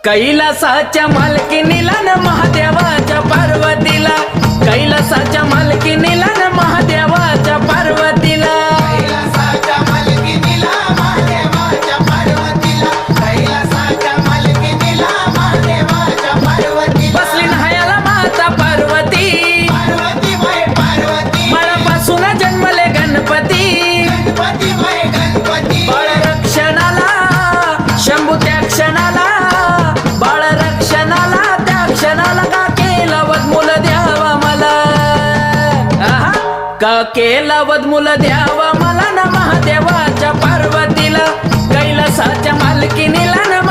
कैलासाच्या मालकीनीला न महादेवाच्या पार्वतीला, कैलासाच्या मालकीनीला न महादेवाच्या पार्वतीला, कैलासाच्या मालकीनीला महादेवाच्या पार्वतीला, कैलासाच्या मालकीनीला महादेवाच्या पार्वतीला बसली न्हायाला माता पार्वती, पार्वती बाई पार्वती बाळापासून जन्मले गणपती, गणपती बाई गणपती बाळ रक्षणाला शंभू त्या क्षणाला, बाळ रक्षणाला त्या क्षणाला का केला वदमुल द्यावा मला, आहा, का केला वदमुल द्यावा मला न महादेवाच्या पार्वतीला, कैलासाच्या मालकीनीला न